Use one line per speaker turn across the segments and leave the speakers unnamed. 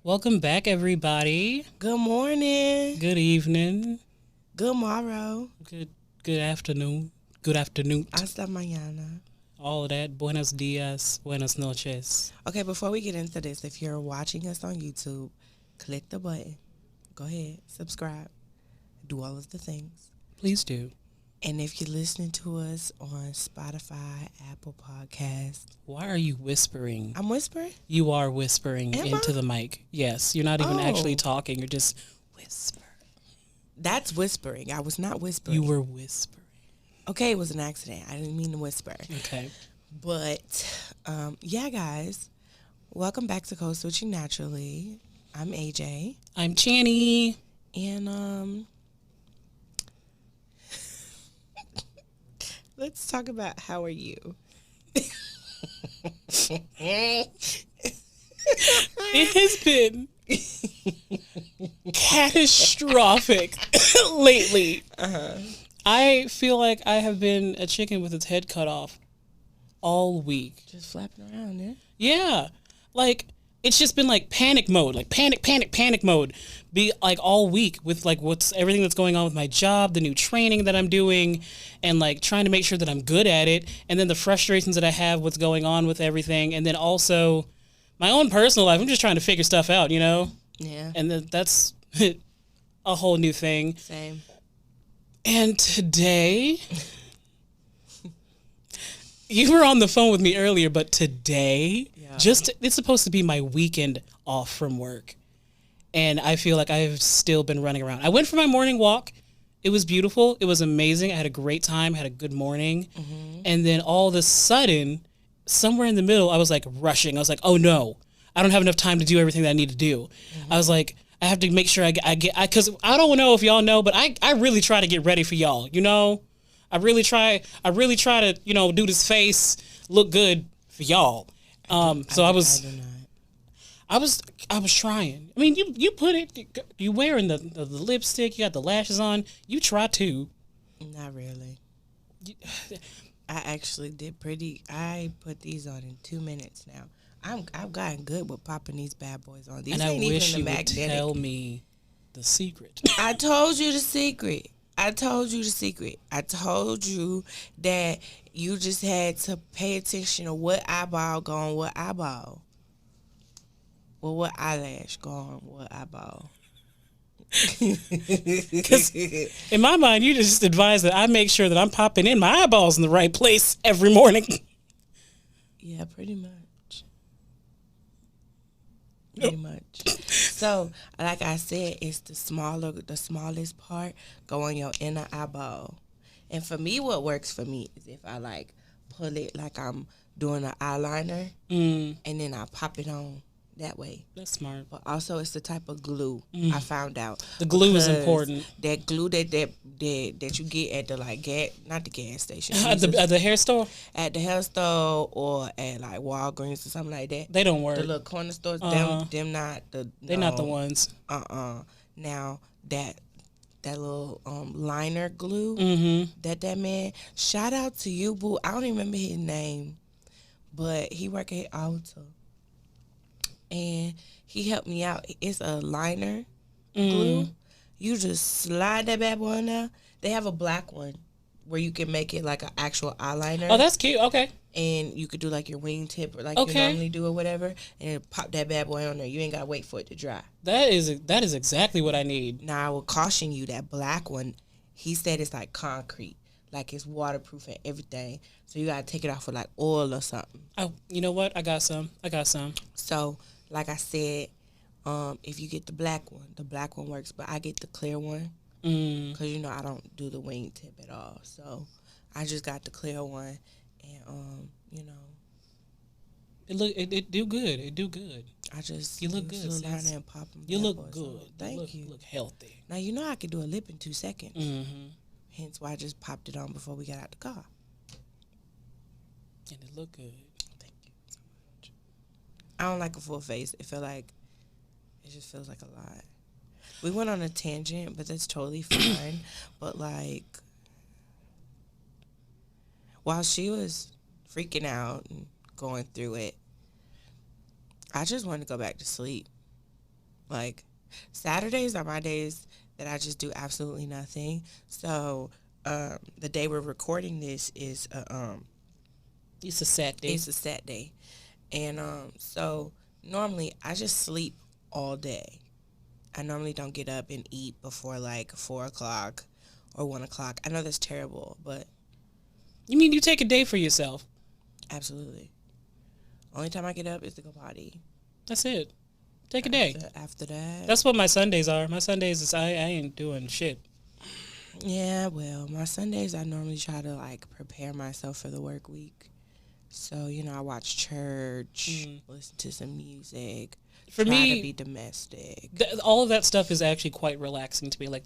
Welcome back, everybody.
Good morning.
Good evening.
Good morrow.
Good afternoon. Good afternoon.
Hasta mañana.
All of that. Buenos dias. Buenas noches.
Okay, before we get into this, if you're watching us on YouTube, click the button. Go ahead, subscribe, do all of the things.
Please do.
And if you're listening to us on Spotify, Apple Podcasts.
Why are you whispering?
I'm whispering?
You are whispering into the mic. Yes, you're not even actually talking. You're just whispering.
That's whispering. I was not whispering.
You were whispering.
Okay, it was an accident. I didn't mean to whisper.
Okay.
But, yeah, guys. Welcome back to Code Switching Naturally. I'm AJ.
I'm Channy.
And, let's talk about how are you?
It has been catastrophic lately. I feel like I have been a chicken with its head cut off all week.
Just flapping around, yeah?
Yeah. Like, it's just been like panic mode, like panic mode. Be like all week with like everything that's going on with my job, the new training that I'm doing, and like trying to make sure that I'm good at it. And then the frustrations that I have, what's going on with everything. And then also my own personal life. I'm just trying to figure stuff out, you know?
Yeah.
And then that's a whole new thing.
Same.
And today, you were on the phone with me earlier, but today, it's supposed to be my weekend off from work. And I feel like I've still been running around. I went for my morning walk. It was beautiful. It was amazing. I had a great time, had a good morning. Mm-hmm. And then all of a sudden, somewhere in the middle, I was like rushing. I was like, oh no, I don't have enough time to do everything that I need to do. Mm-hmm. I was like, I have to make sure I get, because I don't know if y'all know, but I really try to get ready for y'all, you know? I really try to, do this face, look good for y'all. So I was trying. I mean, you put it, you wearing the lipstick, you got the lashes on, you try to.
Not really. I actually did I put these on in 2 minutes now. I've gotten good with popping these bad boys on. These
and
ain't
I wish
even the
you
magnetic.
would tell me the secret.
I told you the secret. I told you that you just had to pay attention to what eyeball going what eyeball. Well, what eyelash going what eyeball.
Because in my mind, you just advise that I make sure that I'm popping in my eyeballs in the right place every morning.
Yeah, pretty much. Pretty much. So, like I said, it's the smallest part go on your inner eyeball. And for me, what works for me is if I like pull it like I'm doing an eyeliner, and then I pop it on that way.
That's smart.
But also, it's the type of glue I found out.
The glue is important.
That glue that you get at the not the gas station.
At the hair store?
At the hair store or at like Walgreens or something like that.
They don't work.
The little corner stores, them not the.
They're not the ones.
Now that little liner glue that man. Shout out to you, boo. I don't even remember his name, but he work at Ulta. And he helped me out. It's a liner glue. You just slide that bad boy in there. They have a black one where you can make it like an actual eyeliner.
Oh, that's cute. Okay.
And you could do like your wingtip or like you normally do or whatever, and pop that bad boy on there. You ain't gotta wait for it to dry.
That is exactly what I need.
Now I will caution you that black one. He said it's like concrete, like it's waterproof and everything. So you gotta take it off with like oil or something.
Oh, you know what? I got some.
So. Like I said, if you get the black one works, but I get the clear one because I don't do the wingtip at all. So I just got the clear one, and
it do good. It do good.
I just
you look good.
And pop them.
You look good.
Thank you.
You look healthy.
Now I could do a lip in 2 seconds. Hence why I just popped it on before we got out the car.
And it look good.
I don't like a full face. It just feels like a lot. We went on a tangent, but that's totally fine. But like, while she was freaking out and going through it, I just wanted to go back to sleep. Like, Saturdays are my days that I just do absolutely nothing. So, the day we're recording this is
It's a set day.
it's a set day, and so normally I just sleep all day. I normally don't get up and eat before like 4 o'clock or 1 o'clock. I know that's terrible, but
You mean you take a day for yourself?
absolutely. Only time I get up is to go potty.
That's it. Take a day.
After that,
That's what my Sundays are. My Sundays is I ain't doing shit.
yeah. Well, my Sundays I normally try to like prepare myself for the work week. So I watch church, listen to some music.
For
try
me,
to be domestic.
All of that stuff is actually quite relaxing to me. Like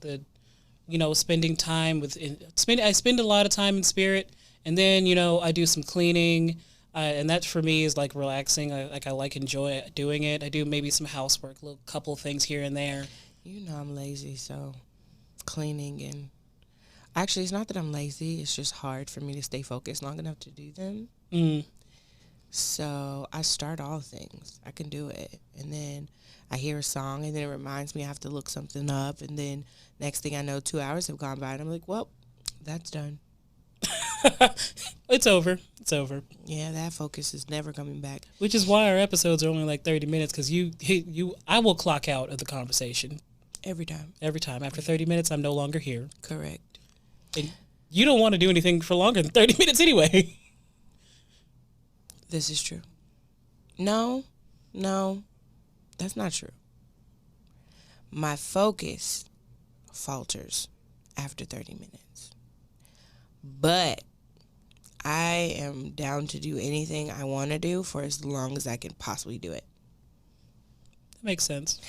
spending time I spend a lot of time in spirit, and then I do some cleaning, and that for me is like relaxing. I like enjoy doing it. I do maybe some housework, a little couple of things here and there.
I'm lazy, so cleaning and actually it's not that I'm lazy. It's just hard for me to stay focused long enough to do them. So I start all things. I can do it. And then I hear a song and then it reminds me I have to look something up. And then next thing I know, 2 hours have gone by and I'm like, well, that's done.
It's over. It's over.
Yeah, that focus is never coming back.
Which is why our episodes are only like 30 minutes, because I will clock out of the conversation.
Every time.
Every time. After 30 minutes, I'm no longer here.
Correct.
And you don't want to do anything for longer than 30 minutes anyway.
This is true. No, that's not true. My focus falters after 30 minutes. But I am down to do anything I want to do for as long as I can possibly do it.
That makes sense.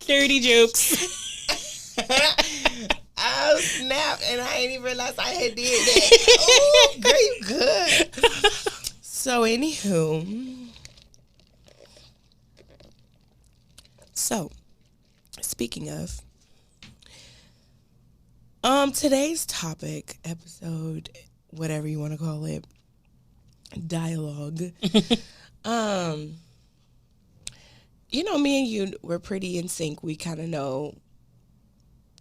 Dirty jokes.
Oh, snap. And I ain't even realized I had did that. Oh, girl, you good. So, anywho. So, speaking of, today's topic, episode, whatever you want to call it, dialogue. Me and you, we're pretty in sync. We kind of know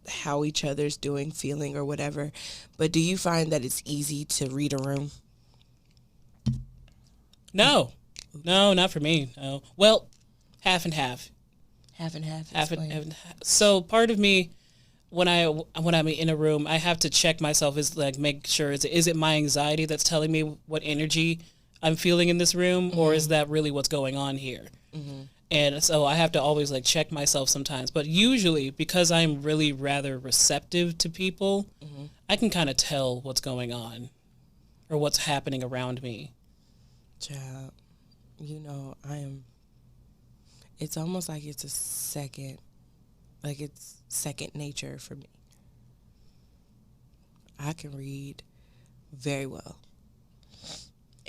how each other's doing, feeling, or whatever. But do you find that it's easy to read a room?
No, not for me. No. Well, half and half.
Half and half.
Half and half. So part of me, when I'm in a room, I have to check myself, is like make sure is it my anxiety that's telling me what energy I'm feeling in this room, or is that really what's going on here? And so I have to always like check myself sometimes. But usually, because I'm really rather receptive to people, I can kind of tell what's going on or what's happening around me.
Child, I am. It's almost like it's second nature for me. I can read very well.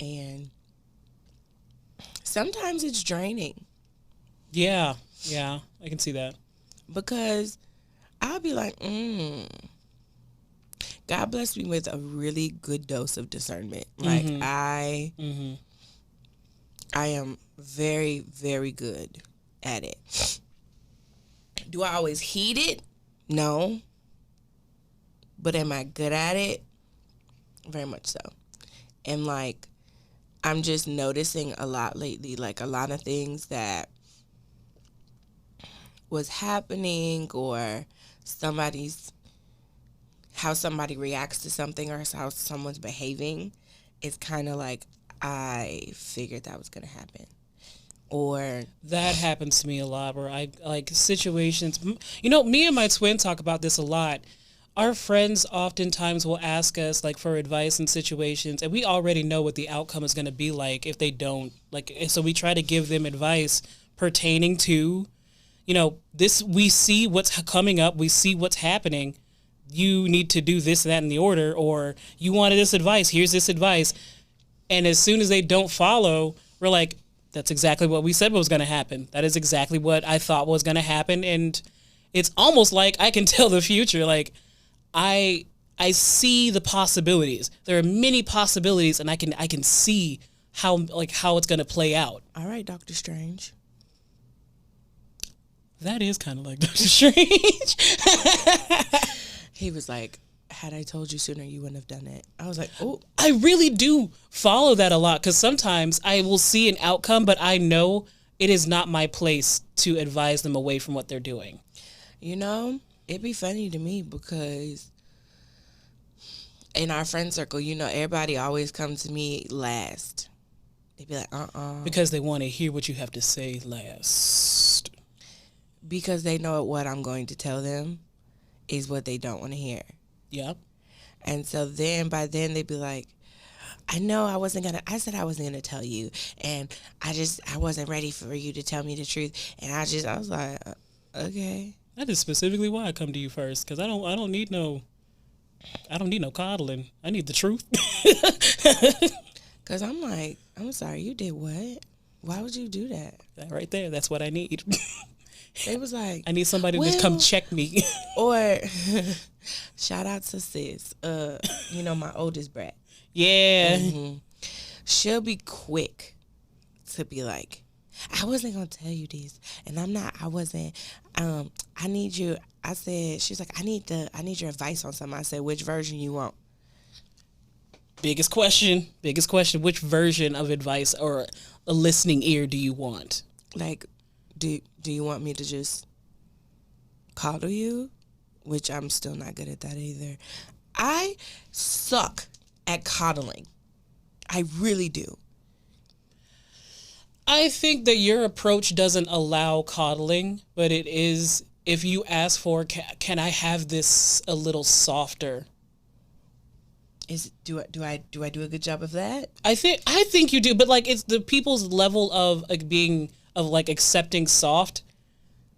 And sometimes it's draining.
Yeah, I can see that.
Because I'll be like, God bless me with a really good dose of discernment. Like, I am very, very good at it. Do I always heed it? No. But am I good at it? Very much so. And, like, I'm just noticing a lot lately, like, a lot of things that was happening, or how somebody reacts to something, or how someone's behaving. It's kind of like I figured that was going to happen. Or
that happens to me a lot, where I like situations. Me and my twin talk about this a lot. Our friends oftentimes will ask us like for advice in situations, and we already know what the outcome is going to be like if they don't. Like, so we try to give them advice pertaining to, this. We see what's coming up. We see what's happening. You need to do this, that, in the order, or you wanted this advice. Here's this advice. And as soon as they don't follow, we're like, that's exactly what we said was going to happen. That is exactly what I thought was going to happen. And it's almost like I can tell the future. Like, I I see the possibilities. There are many possibilities, and I can see how it's going to play out.
All right, Doctor Strange.
That is kind of like Doctor Strange.
He was like, had I told you sooner, you wouldn't have done it. I was like, oh.
I really do follow that a lot, because sometimes I will see an outcome, but I know it is not my place to advise them away from what they're doing.
You know, it'd be funny to me because in our friend circle, you know, everybody always comes to me last. They'd be like,
Because they want to hear what you have to say last.
Because they know what I'm going to tell them is what they don't want to hear.
Yep.
And so then, by then, they'd be like, I know I said I wasn't going to tell you. And I wasn't ready for you to tell me the truth. And I was like, okay.
That is specifically why I come to you first, because I don't need no coddling. I need the truth.
Because I'm like, I'm sorry, you did what? Why would you do that?
That right there, that's what I need.
They was like,
I need somebody to come check me.
Or shout out to sis, you know, my oldest brat.
Yeah.
Mm-hmm. She'll be quick to be like, I wasn't gonna tell you this, and I wasn't. I need you. I said, she's like, I need your advice on something. I said, which version you want?
Biggest question. Which version of advice or a listening ear do you want?
Like, do you want me to just coddle you? Which I'm still not good at that either. I suck at coddling. I really do.
I think that your approach doesn't allow coddling, but it is, if you ask for, can I have this a little softer?
Do I do a good job of that?
I think you do, but like, it's the people's level of like accepting soft.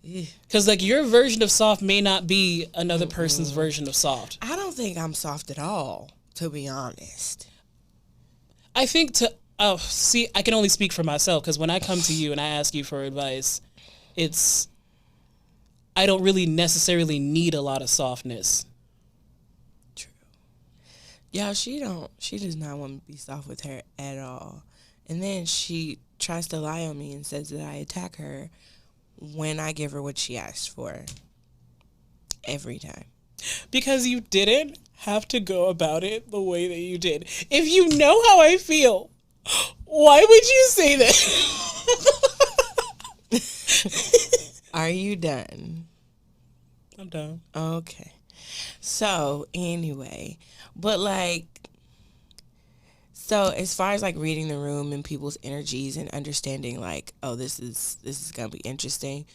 Because like, your version of soft may not be another person's version of soft.
I don't think I'm soft at all, to be honest.
I think I can only speak for myself, because when I come to you and I ask you for advice, I don't really necessarily need a lot of softness.
True. Yeah, she does not want me to be soft with her at all. And then she tries to lie on me and says that I attack her when I give her what she asked for. Every time. Because you didn't have to go about it the way that you did. If you know how I feel, why would you say that? Are you done?
I'm done.
Okay. So, anyway, but so as far as like reading the room and people's energies and understanding like, oh, this is going to be interesting.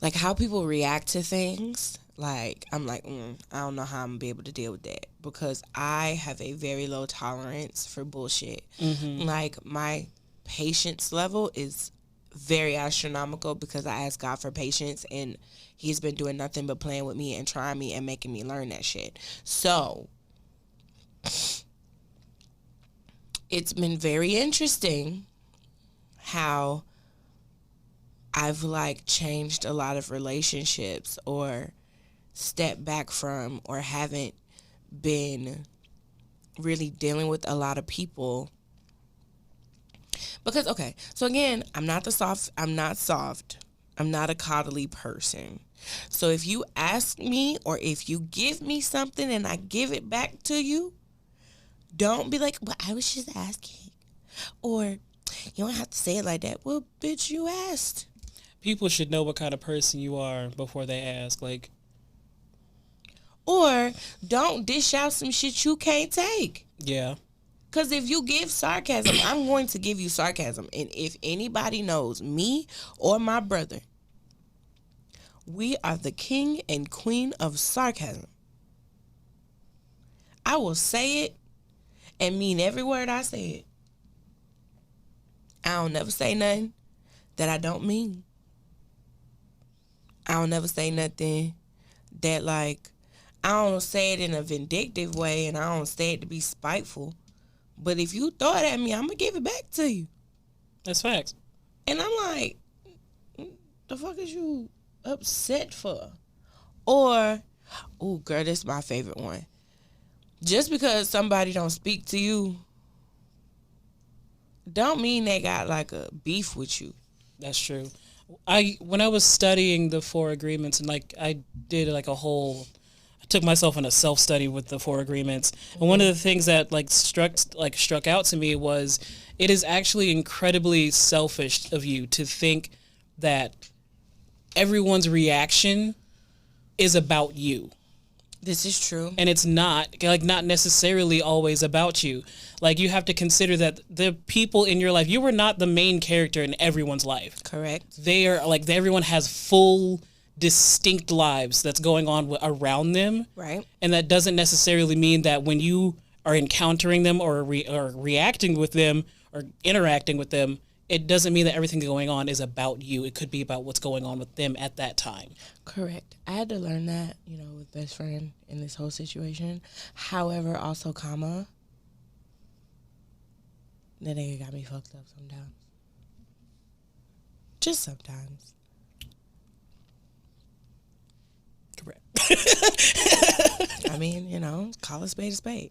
Like how people react to things, like I'm like, I don't know how I'm going to be able to deal with that, because I have a very low tolerance for bullshit. Mm-hmm. Like my patience level is very astronomical because I asked God for patience, and he's been doing nothing but playing with me and trying me and making me learn that shit. So it's been very interesting how I've like changed a lot of relationships or stepped back from or haven't been really dealing with a lot of people. Because, okay, so again, I'm not soft. I'm not a coddly person. So if you ask me or if you give me something and I give it back to you, don't be like, well, I was just asking. Or you don't have to say it like that. Well, bitch, you asked.
People should know what kind of person you are before they ask. Like,
or don't dish out some shit you can't take.
Yeah.
Because if you give sarcasm, I'm going to give you sarcasm. And if anybody knows me or my brother, we are the king and queen of sarcasm. I will say it and mean every word I say it. I don't never say nothing that I don't mean. I don't never say nothing that, like, I don't say it in a vindictive way and I don't say it to be spiteful. But if you throw it at me, I'm going to give it back to you.
That's facts.
And I'm like, the fuck is you upset for? Or, oh, girl, this is my favorite one. just because somebody don't speak to you, don't mean they got like a beef with you.
That's true. When I was studying the 4 agreements, and like I did like a whole, I took myself in a self study with the 4 agreements, and one of the things that struck out to me was it is actually incredibly selfish of you to think that everyone's reaction is about you.
This is true.
And it's not necessarily always about you. Like, you have to consider that the people in your life, you were not the main character in everyone's life.
Correct.
They are like, everyone has full, distinct lives that's going on around them.
Right.
And that doesn't necessarily mean that when you are encountering them or reacting with them or interacting with them, it doesn't mean that everything going on is about you. It could be about what's going on with them at that time.
Correct. I had to learn that, with best friend in this whole situation. However, also, that nigga got me fucked up sometimes. Just sometimes.
Correct.
I mean, call a spade a spade.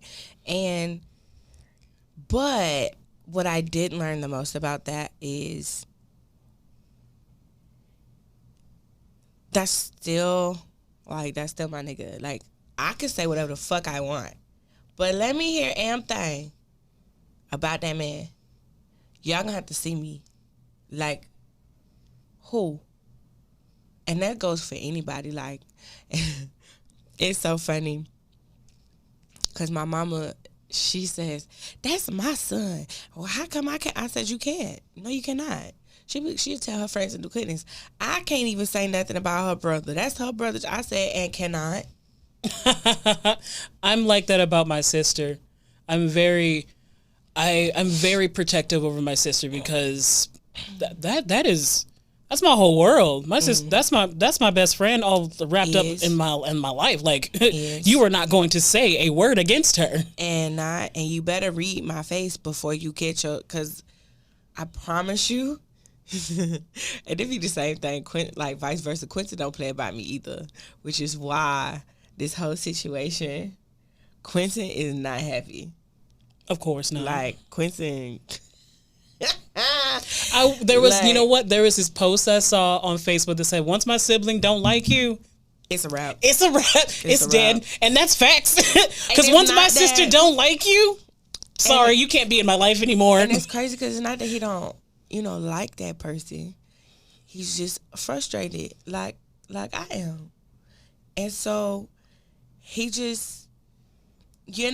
But what I did learn the most about that is that's still my nigga. Like, I can say whatever the fuck I want, but let me hear thing about that man. Y'all gonna have to see me. Like, who? And that goes for anybody. Like, it's so funny because my mama, she says, that's my son. Well, how come I can't? I said, you can't. No, you cannot. She'll tell her friends and do clippings. I can't even say nothing about her brother. That's her brother. I said, and cannot.
I'm like that about my sister. I'm very protective over my sister because that's my whole world. My sister, that's my best friend, all wrapped up in my life. Like, you are not going to say a word against her.
And you better read my face before you catch her, because I promise you. And it be the same thing, like vice versa. Quentin don't play about me either, which is why this whole situation, Quentin is not happy.
Of course not.
Like, Quentin.
There was this post I saw on Facebook that said, once my sibling don't like you,
it's a wrap.
It's a wrap. It's dead. Wrap. And that's facts. Because once my sister don't like you, sorry, you can't be in my life anymore.
And it's crazy because it's not that he don't, like that person. He's just frustrated, like I am. And so he just, he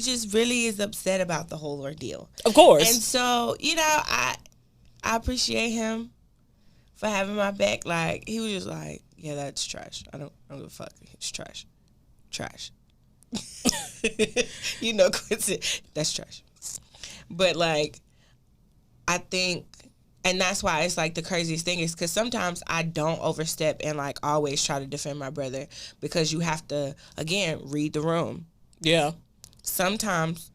just really is upset about the whole ordeal.
Of course.
And so, I appreciate him for having my back. Like, he was just like, yeah, that's trash. I don't give a fuck. It's trash. Trash. Quincy, that's trash. But, like, I think, and that's why it's like the craziest thing is because sometimes I don't overstep and like always try to defend my brother, because you have to, again, read the room.
Yeah.
Sometimes,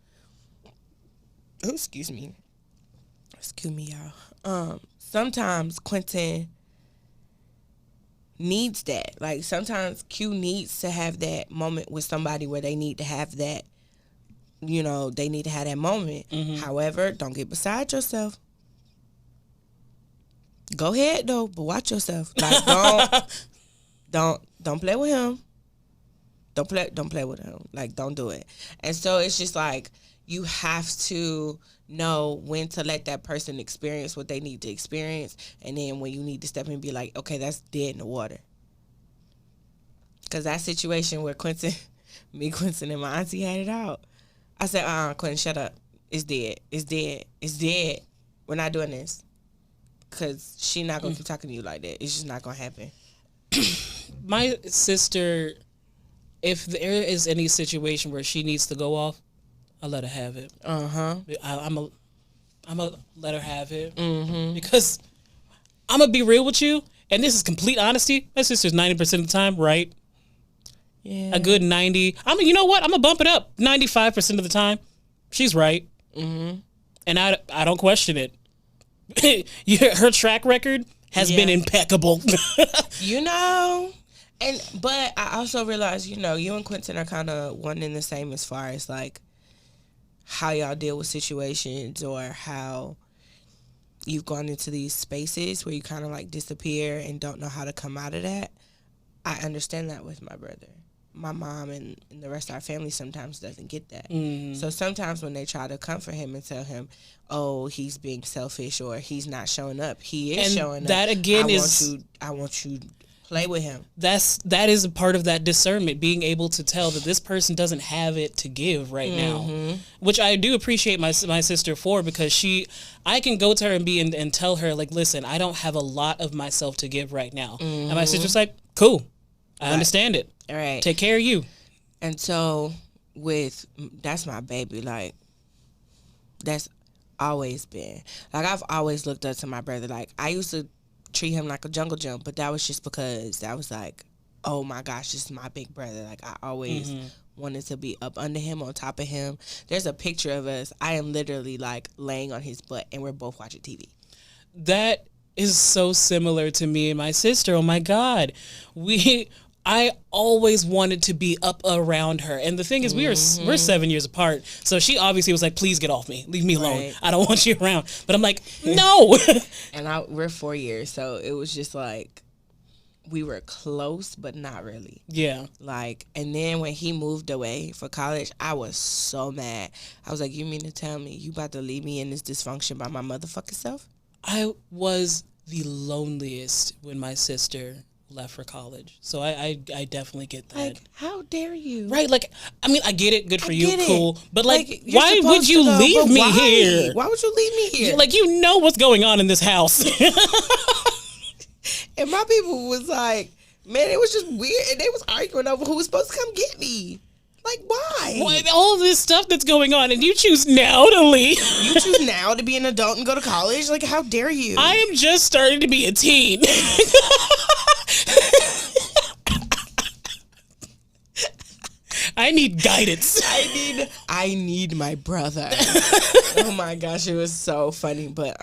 excuse me, y'all. Sometimes Quentin needs that. Like, sometimes Q needs to have that moment with somebody where they need to have that, they need to have that moment. Mm-hmm. However, don't get beside yourself. Go ahead though, but watch yourself. Like, don't play with him. Don't play with him. Like, don't do it. And so it's just like, you have to know when to let that person experience what they need to experience, and then when you need to step in and be like, okay, that's dead in the water. Because that situation where Quentin and my auntie had it out, I said, Quentin, shut up. It's dead. It's dead. It's dead. We're not doing this. Because she's not going to keep talking to you like that. It's just not going to happen.
My sister, if there is any situation where she needs to go off, I'll let her have it.
Uh-huh.
I'm a let her have it. Mm-hmm. Because I'm going to be real with you, and this is complete honesty. My sister's 90% of the time right. Yeah. A good 90. You know what? I'm going to bump it up. 95% of the time, she's right. Mm-hmm. And I don't question it. Her track record has been impeccable.
But I also realized, you and Quentin are kind of one and the same as far as like how y'all deal with situations or how you've gone into these spaces where you kind of like disappear and don't know how to come out of that. I understand that with my brother. My mom and the rest of our family sometimes doesn't get that. So sometimes when they try to comfort him and tell him, oh, he's being selfish or he's not showing up, he is showing up.
That again
I want you to play with him.
That is a part of that discernment, being able to tell that this person doesn't have it to give right now, which I do appreciate my sister for, because I can go to her and tell her like, listen, I don't have a lot of myself to give right now, and my sister's like, cool, I understand it.
All right.
Take care of you.
And so that's my baby. Like, that's always been. Like, I've always looked up to my brother. Like, I used to treat him like a jungle gym, but that was just because that was like, oh my gosh, this is my big brother. Like, I always wanted to be up under him, on top of him. There's a picture of us. I am literally like laying on his butt and we're both watching TV.
That is so similar to me and my sister. Oh my God. I always wanted to be up around her. And the thing is, we're 7 years apart. So she obviously was like, please get off me. Leave me alone. Right. I don't want you around. But I'm like, no.
And we're 4 years. So it was just like, we were close, but not really.
Yeah.
Like, and then when he moved away for college, I was so mad. I was like, you mean to tell me you about to leave me in this dysfunction by my motherfucking self?
I was the loneliest when my sister left for college. So I definitely get that.
Like, how dare you?
Right, like, I mean, I get it, good for you, cool. But like why would you leave me here?
Why would you leave me here?
Like, you know what's going on in this house.
And my people was like, man, it was just weird. And they was arguing over who was supposed to come get me. Like, why?
What, all this stuff that's going on, and you choose now to leave.
You choose now to be an adult and go to college? Like, how dare you?
I am just starting to be a teen. I need guidance.
I need my brother. Oh my gosh, it was so funny. But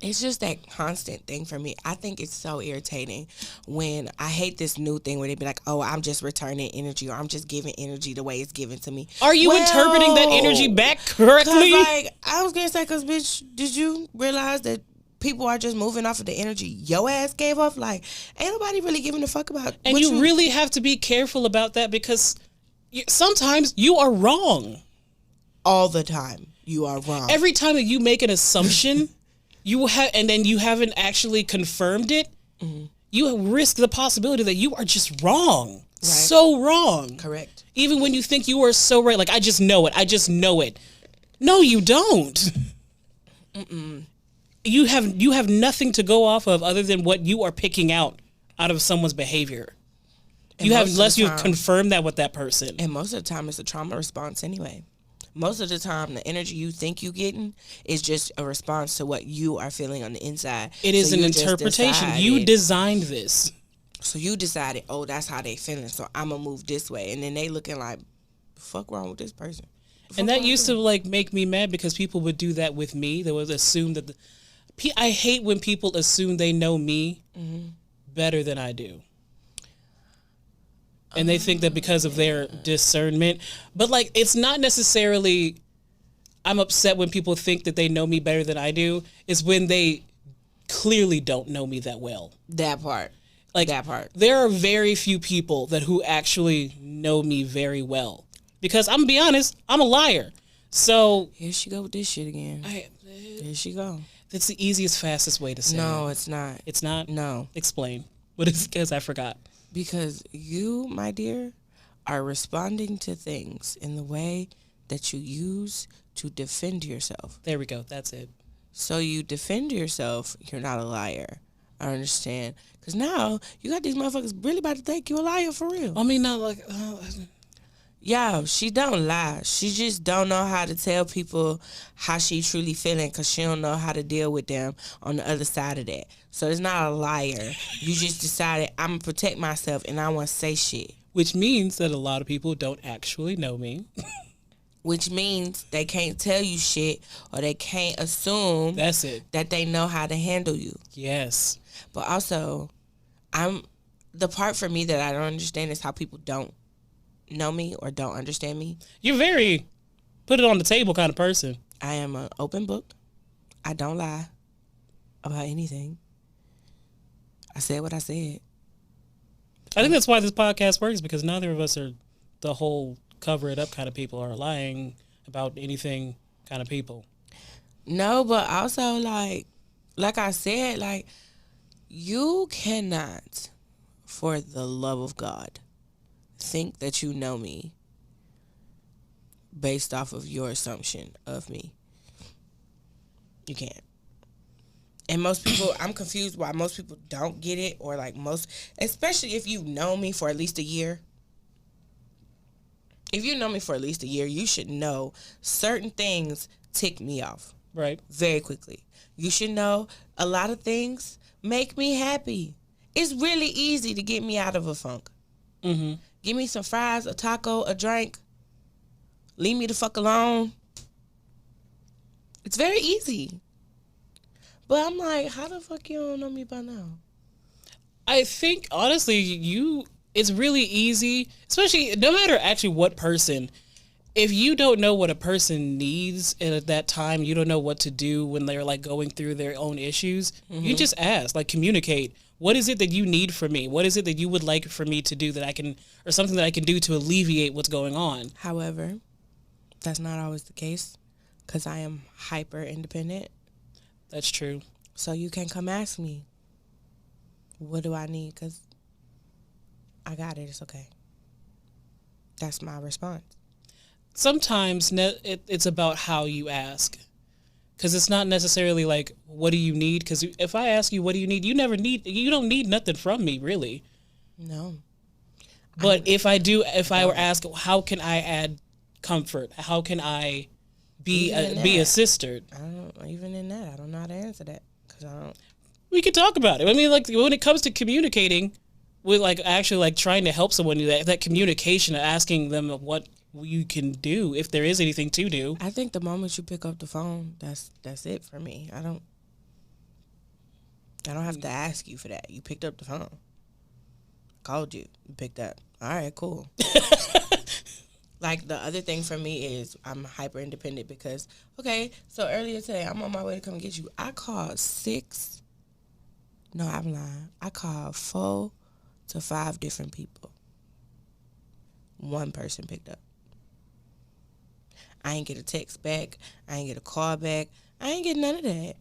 it's just that constant thing for me. I think it's so irritating when I hate this new thing where they be like, oh, I'm just returning energy, or I'm just giving energy the way it's given to me.
Are you interpreting that energy back correctly?
Like, I was going to say, because, bitch, did you realize that people are just moving off of the energy your ass gave off? Like, ain't nobody really giving a fuck about.
And you really have to be careful about that, because sometimes you are wrong.
All the time, you are wrong.
Every time that you make an assumption, and then you haven't actually confirmed it, you risk the possibility that you are just wrong. Right. So wrong.
Correct.
Even when you think you are so right, like, I just know it. No, you don't. You have nothing to go off of other than what you are picking out of someone's behavior. Unless you have confirmed that with that person.
And most of the time, it's a trauma response anyway. Most of the time, the energy you think you're getting is just a response to what you are feeling on the inside.
It is an interpretation. You designed this.
So you decided, oh, that's how they feeling, so I'm going to move this way. And then they looking like, the fuck wrong with this person?
And that used to, like, make me mad, because people would do that with me. They would assume that I hate when people assume they know me better than I do. And they think that because of their discernment. But, like, it's not necessarily I'm upset when people think that they know me better than I do. It's when they clearly don't know me that well.
That part.
Like, that part. There are very few people who actually know me very well. Because I'm going to be honest, I'm a liar. So.
Here she go with this shit again. Here she go.
That's the easiest, fastest way to say it.
No, it's not.
It's not?
No.
Explain. What is it? Because I forgot.
Because you, my dear, are responding to things in the way that you use to defend yourself.
There we go. That's it.
So you defend yourself, you're not a liar. I understand. Because now you got these motherfuckers really about to think you a liar for real.
I mean, not like...
Yo, she don't lie. She just don't know how to tell people how she truly feeling, because she don't know how to deal with them on the other side of that. So it's not a liar. You just decided, I'm going to protect myself and I want to say shit.
Which means that a lot of people don't actually know me.
Which means they can't tell you shit, or they can't assume
that's it,
that they know how to handle you.
Yes.
But also, the part for me that I don't understand is how people don't know me or don't understand me.
You're very put it on the table kind of person.
I am an open book. I don't lie about anything. I said what I said.
I think that's why this podcast works, because neither of us are the whole cover it up kind of people or lying about anything kind of people.
No, but also like I said, like, you cannot, for the love of God, think that you know me based off of your assumption of me. You can't. And most people, I'm confused why most people don't get it, or like especially if you know me for at least a year. If you know me for at least a year, you should know certain things tick me off.
Right.
Very quickly. You should know a lot of things make me happy. It's really easy to get me out of a funk.
Mm-hmm.
Give me some fries, a taco, a drink. Leave me the fuck alone. It's very easy. But I'm like, how the fuck you don't know me by now?
I think, honestly, it's really easy, especially no matter actually what person. If you don't know what a person needs at that time, you don't know what to do when they're like going through their own issues, you just ask, like communicate. What is it that you need from me? What is it that you would like for me to do that I can, or something that I can do to alleviate what's going on?
However, that's not always the case, because I am hyper independent.
That's true.
So you can come ask me, what do I need? Because I got it. It's okay. That's my response.
Sometimes it's about how you ask, because it's not necessarily like, what do you need? Because if I ask you, what do you need? You don't need nothing from me, really.
No.
But if I were asked, how can I add comfort? How can I be assisted?
Even in that, I don't know how to answer that, because I don't.
We could talk about it. I mean, like when it comes to communicating, with like actually like trying to help someone, that communication, asking them what you can do, if there is anything to do.
I think the moment you pick up the phone, that's it for me. I don't have to ask you for that. You picked up the phone. Called you. You picked up. All right, cool. Like, the other thing for me is I'm hyper independent because, okay, so earlier today, I'm on my way to come get you. I called 4 to 5 different people. One person picked up. I ain't get a text back. I ain't get a call back. I ain't get none of that.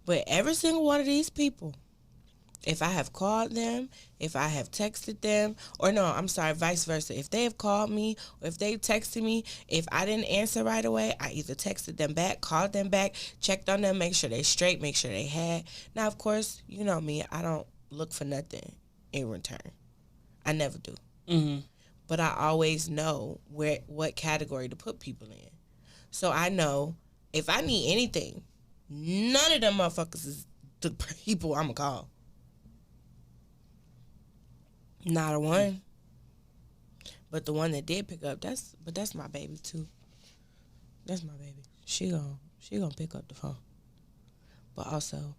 But every single one of these people, if I have called them, if I have texted them, vice versa. If they have called me, or if they've texted me, if I didn't answer right away, I either texted them back, called them back, checked on them, make sure they straight, make sure they had. Now, of course, you know me, I don't look for nothing in return. I never do.
Mm-hmm.
But I always know what category to put people in. So I know if I need anything, none of them motherfuckers is the people I'm going to call. Not a one. But the one that did pick up, that's my baby too. That's my baby. She gonna pick up the phone. But also,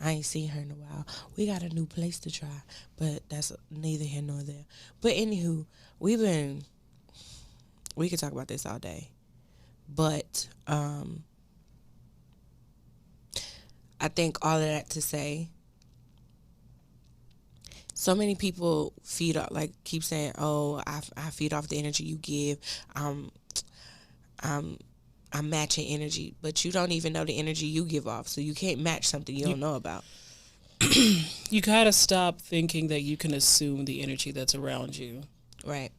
I ain't seen her in a while. We got a new place to try, but that's neither here nor there. But anywho, we could talk about this all day. But I think all of that to say, so many people keep saying, "Oh, I feed off the energy you give. I'm matching energy," but you don't even know the energy you give off, so you can't match something you don't know about.
You gotta stop thinking that you can assume the energy that's around you.
Right.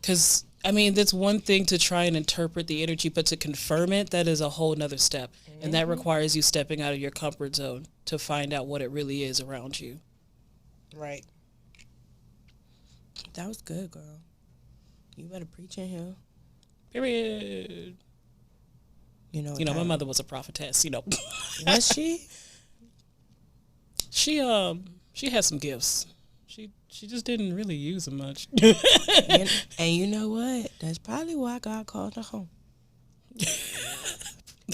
Because, I mean, that's one thing to try and interpret the energy, but to confirm it, that is a whole nother step. Mm-hmm. And that requires you stepping out of your comfort zone to find out what it really is around you.
Right. That was good, girl. You better preach in here.
Period. You know, my mother was a prophetess,
Was she?
She had some gifts. She just didn't really use them much.
And you know what? That's probably why God called her home.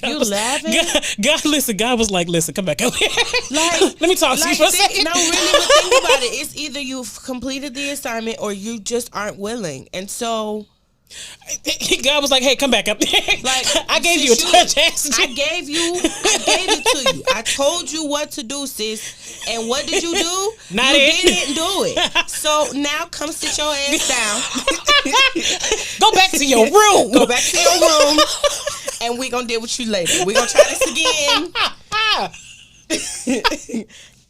You laughing?
Listen, God was like, listen, come back over here.
Like,
let me talk to you for a second.
No, really, but think about it. It's either you've completed the assignment or you just aren't willing. And so
God was like, hey, come back up.
Like,
I gave you a chance.
I gave it to you. I told you what to do, sis. And what did you do? You didn't do it. So now come sit your ass down.
Go back to your room.
Go back to your room. And we're going to deal with you later. We're going to try this again.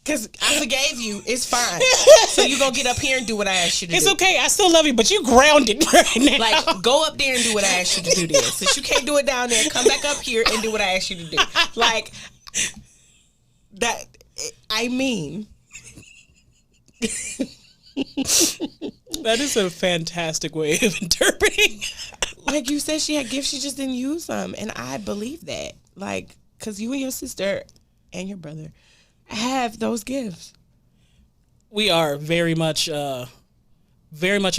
Because I forgave you. It's fine. So you're going to get up here and do what I asked you to do.
It's okay. I still love you, but you grounded right now.
Like, go up there and do what I asked you to do there. Since you can't do it down there, come back up here and do what I asked you to do. Like, that, I mean.
That is a fantastic way of interpreting.
Like you said, she had gifts, she just didn't use them. And I believe that. Like, because you and your sister and your brother have those gifts.
We are very much a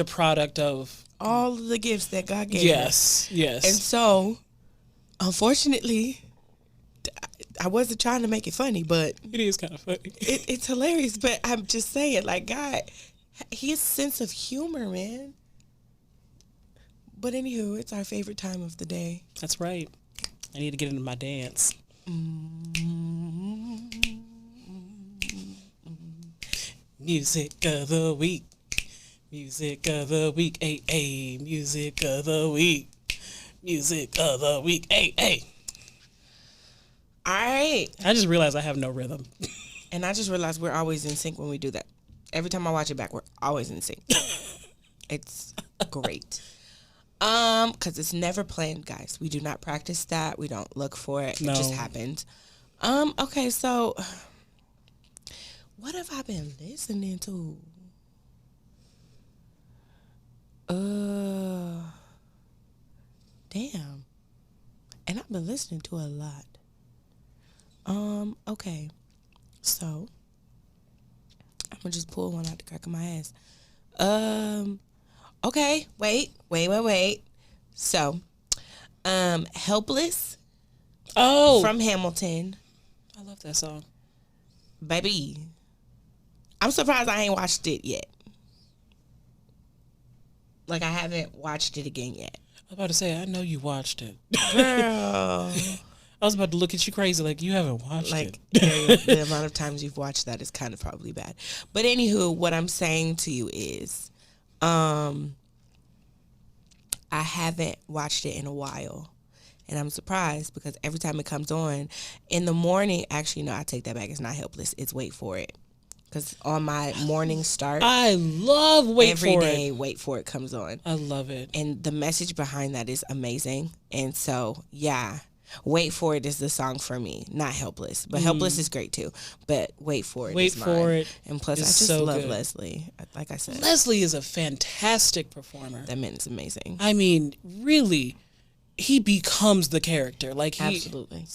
product of
all of the gifts that God gave
us. Yes.
And so, unfortunately, I wasn't trying to make it funny, but
it is kind of funny.
It's hilarious, but I'm just saying, like, God, he has a sense of humor, man. But anywho, it's our favorite time of the day.
That's right. I need to get into my dance. Music of the week. Music of the week. Ay, ay. Music of the week. Music of the week. Ay, ay.
All right.
I just realized I have no rhythm.
And I just realized we're always in sync when we do that. Every time I watch it back, we're always in sync. It's great. Because it's never planned, guys. We do not practice that. We don't look for it. No. It just happens. Okay, so what have I been listening to? Damn. And I've been listening to a lot. Okay. So I'm gonna just pull one out the crack of my ass. Okay, wait. So, Helpless.
Oh.
From Hamilton.
I love that song.
Baby. I'm surprised I ain't watched it yet. Like, I haven't watched it again yet.
I was about to say, I know you watched it.
Girl.
I was about to look at you crazy like you haven't watched it.
The amount of times you've watched that is kind of probably bad. But anywho, what I'm saying to you is, I haven't watched it in a while. And I'm surprised because every time it comes on in the morning, actually, no, I take that back. It's not Helpless. It's Wait For It. Because on my morning start,
I love Wait For It.
Every day, Wait For It comes on.
I love it.
And the message behind that is amazing. And so, yeah, Wait For It is the song for me. Not Helpless. But Helpless is great too. But Wait For It is mine. Wait For It. And plus, I just love good. Leslie. Like I said.
Leslie is a fantastic performer.
That man is amazing.
I mean, really, he becomes the character. Like he,
absolutely.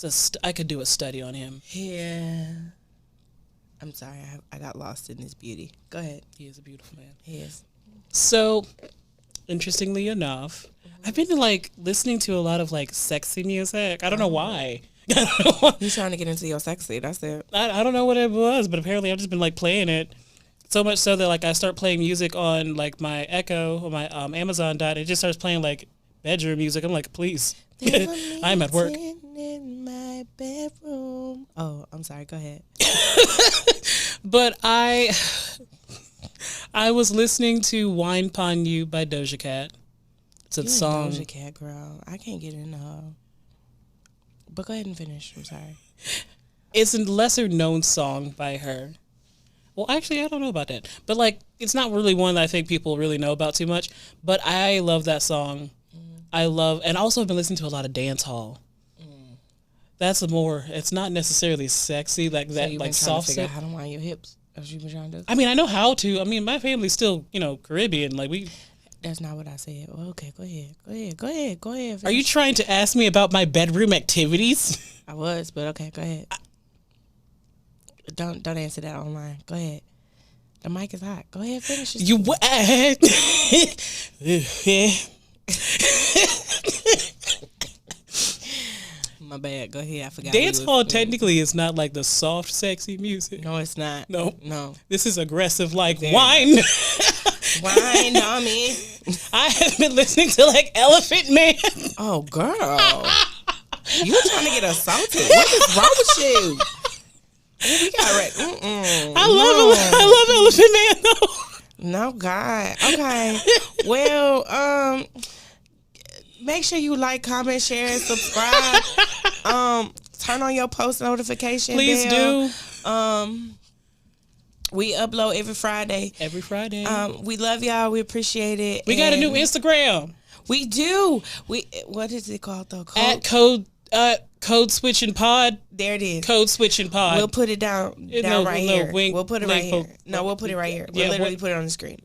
I could do a study on him.
Yeah. I'm sorry, I got lost in his beauty. Go ahead.
He is a beautiful man.
He is.
So, interestingly enough, I've been like listening to a lot of like sexy music. I don't know why.
You trying to get into your sexy? That's it.
I don't know what it was, but apparently I've just been like playing it so much so that like I start playing music on like my Echo or my Amazon dot. It just starts playing like bedroom music. I'm like, please, I'm at work.
In my bedroom. Oh, I'm sorry. Go ahead.
But I was listening to "Wine Pon You" by Doja Cat. It's a song.
Doja Cat, girl. I can't get into her. But go ahead and finish. I'm sorry.
It's a lesser known song by her. Well, actually, I don't know about that. But like, it's not really one that I think people really know about too much. But I love that song. I love, and also I've been listening to a lot of dance hall. That's it's not necessarily sexy like that, like soft.
To figure out how to wind your hips. That's what you've been trying to do.
I mean, I know how to. I mean, my family's still, Caribbean. Like we.
That's not what I said. Well, okay, go ahead. Finish.
Are you trying to ask me about my bedroom activities?
I was, but okay, go ahead. Don't answer that online. Go ahead. The mic is hot. Go ahead, finish.
You what?
My bad. Go ahead. I forgot.
Dance hall technically is not like the soft, sexy music.
No, it's not.
No. This is aggressive, like wine.
Wine on me.
I have been listening to like Elephant Man.
Oh, girl. You trying to get assaulted. What is wrong with you? We got
I love Elephant Man though.
No, God. Okay. Well, make sure you like, comment, share, and subscribe. Turn on your post notification
Please
bell.
do.
We upload every Friday. We love y'all. We appreciate it.
We got a new Instagram.
We do. What is it called though?
At Code Switching Pod.
There it is.
Code Switching Pod.
We'll put it down right here. We'll put it right here. No, we'll put it right here. We'll literally put it on the screen.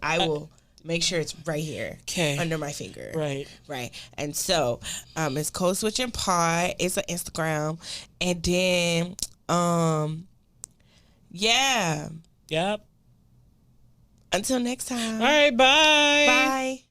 I will make sure it's right here.
Okay.
Under my finger.
Right.
And so, it's Code Switching Pod. It's an Instagram. And then, yeah.
Yep.
Until next time.
All right, bye.
Bye.